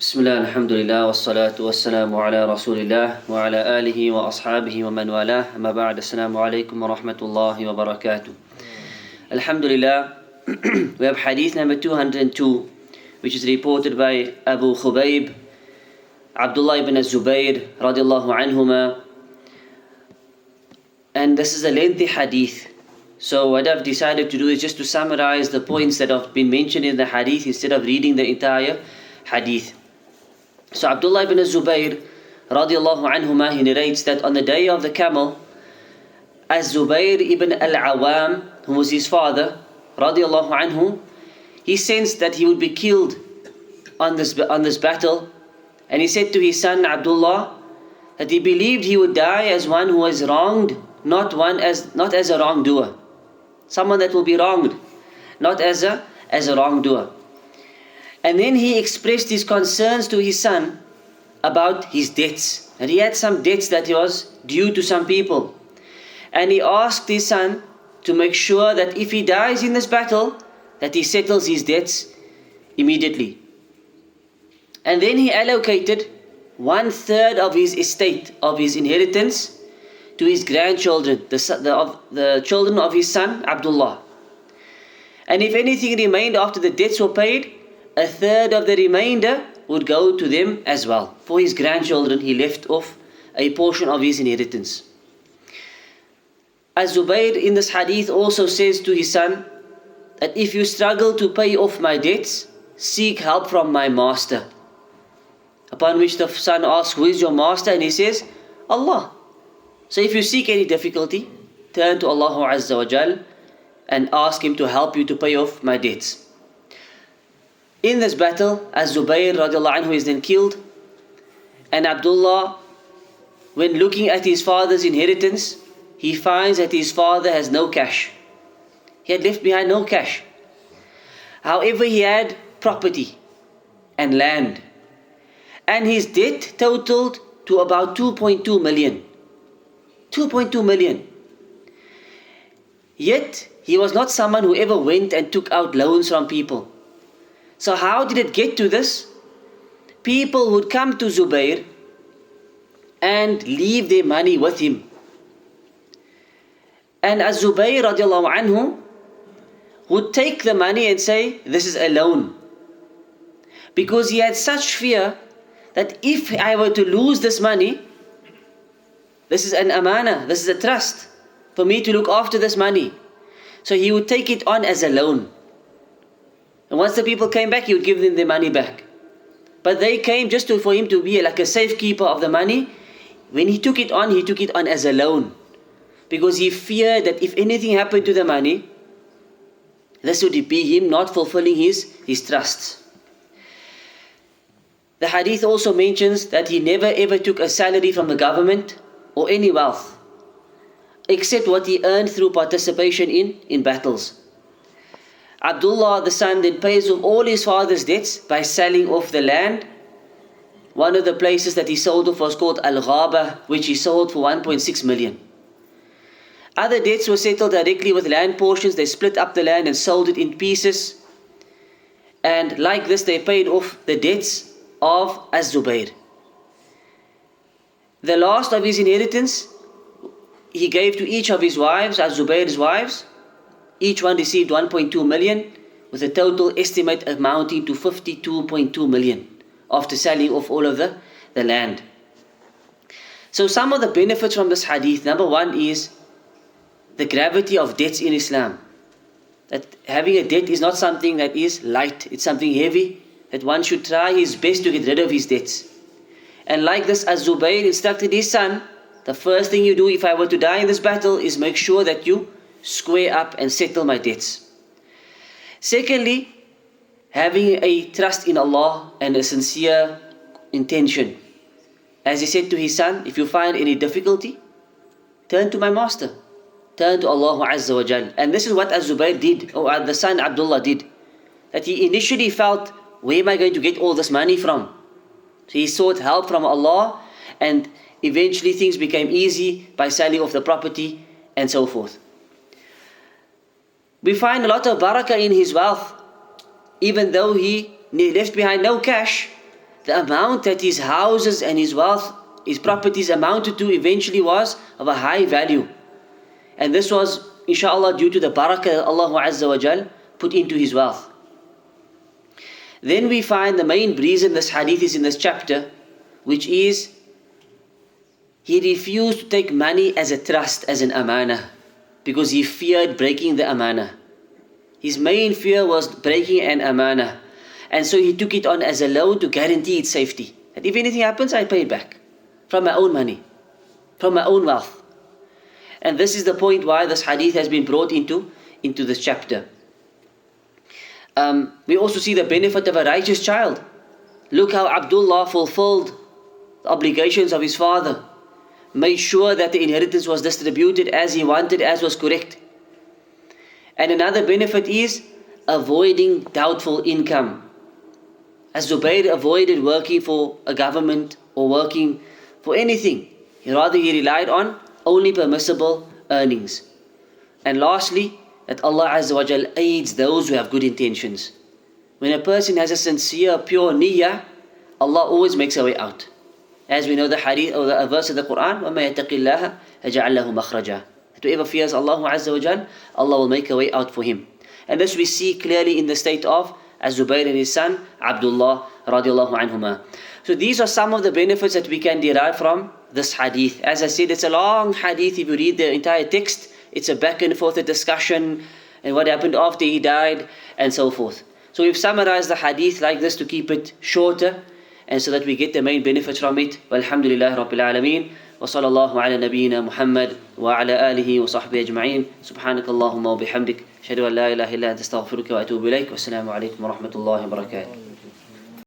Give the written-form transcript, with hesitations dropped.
بسم الله الحمد لله والصلاة والسلام على رسول الله وعلى آله وأصحابه ومن والاه أما بعد السلام عليكم ورحمة الله وبركاته. Alhamdulillah, we have hadith number 202, which is reported by Abu Khubayb, Abdullah ibn Az-Zubayr radiallahu anhuma, and this is a lengthy hadith. So what I've decided to do is just to summarize the points that have been mentioned in the hadith instead of reading the entire hadith. So Abdullah ibn Az-Zubayr radiallahu anhuma, he narrates that on the day of the camel, Az-Zubayr ibn al-Awaam, who was his father, radiallahu anhu, he sensed that he would be killed on this battle, and he said to his son Abdullah that he believed he would die as one who was wronged, not as a wrongdoer. Someone that will be wronged, not as a wrongdoer. And then he expressed his concerns to his son about his debts. And he had some debts that he was due to some people. And he asked his son to make sure that if he dies in this battle, that he settles his debts immediately. And then he allocated 1/3 of his estate, of his inheritance, to his grandchildren, the children of his son Abdullah. And if anything remained after the debts were paid, 1/3 of the remainder would go to them as well. For his grandchildren, he left off a portion of his inheritance. Az-Zubayr in this hadith also says to his son that if you struggle to pay off my debts, seek help from my master. Upon which the son asks, who is your master? And he says, Allah. So if you seek any difficulty, turn to Allah Azza wa Jal and ask Him to help you to pay off my debts. In this battle, Az-Zubayr radiallahu anhu is then killed, and Abdullah, when looking at his father's inheritance, he finds that his father has no cash. He had left behind no cash. However, he had property and land, and his debt totaled to about 2.2 million. 2.2 million. Yet, he was not someone who ever went and took out loans from people. So how did it get to this? People would come to Zubayr and leave their money with him. And Az-Zubayr radiallahu anhu would take the money and say, this is a loan. Because he had such fear that if I were to lose this money, this is an amana, this is a trust for me to look after this money. So he would take it on as a loan. And once the people came back, he would give them their money back. But they came just for him to be like a safekeeper of the money. When he took it on as a loan. Because he feared that if anything happened to the money, this would be him not fulfilling his trusts. The hadith also mentions that he never ever took a salary from the government or any wealth, except what he earned through participation in battles. Abdullah, the son, then pays off all his father's debts by selling off the land. One of the places that he sold off was called al-Ghaba, which he sold for 1.6 million. Other debts were settled directly with land portions. They split up the land and sold it in pieces. And like this, they paid off the debts of Az-Zubayr. The last of his inheritance, he gave to each of his wives, Az-Zubayr's wives. Each one received 1.2 million, with a total estimate amounting to 52.2 million after selling off all of the land. So some of the benefits from this hadith, number one is the gravity of debts in Islam. That having a debt is not something that is light, it's something heavy, that one should try his best to get rid of his debts. And like this, Az-Zubayr instructed his son, the first thing you do if I were to die in this battle is make sure that you square up and settle my debts. Secondly, having a trust in Allah and a sincere intention. As he said to his son, if you find any difficulty, turn to my master. Turn to Allah Azza wa Jal. And this is what Az-Zubayr did, or the son Abdullah did. That he initially felt, where am I going to get all this money from? So he sought help from Allah, and eventually things became easy by selling off the property and so forth. We find a lot of barakah in his wealth. Even though he left behind no cash, the amount that his houses and his wealth, his properties amounted to eventually was of a high value. And this was, inshallah, due to the barakah that Allah Azza wa Jal put into his wealth. Then we find the main reason this hadith is in this chapter, which is he refused to take money as a trust, as an amana, because he feared breaking the amana. His main fear was breaking an amana. And so he took it on as a loan to guarantee its safety. And if anything happens, I pay it back from my own money, from my own wealth. And this is the point why this hadith has been brought into this chapter. We also see the benefit of a righteous child. Look how Abdullah fulfilled the obligations of his father, made sure that the inheritance was distributed as he wanted, as was correct. And another benefit is avoiding doubtful income. Az-Zubayr avoided working for a government or working for anything. Rather, he relied on only permissible earnings. And lastly, that Allah Azza wa Jal aids those who have good intentions. When a person has a sincere, pure niyyah, Allah always makes a way out. As we know the hadith or the verse of the Quran, وَمَا يَتَقِ اللَّهَ يَجْعَلْ لَهُ مَخْرَجًا. That whoever fears Allah Azza wa Jal, Allah will make a way out for him. And this we see clearly in the state of Az-Zubayr and his son Abdullah radiallahu anhuma. So these are some of the benefits that we can derive from this hadith. As I said, it's a long hadith. If you read the entire text, it's a back and forth discussion and what happened after he died and so forth. So we've summarized the hadith like this to keep it shorter and so that we get the main benefits from it. Walhamdulillah Rabbil Alameen. وصلى الله على نبينا محمد وعلى آله وصحبه أجمعين سبحانك اللهم وبحمدك أشهد أن لا إله إلا أنت أستغفرك وأتوب إليك والسلام عليكم ورحمة الله وبركاته.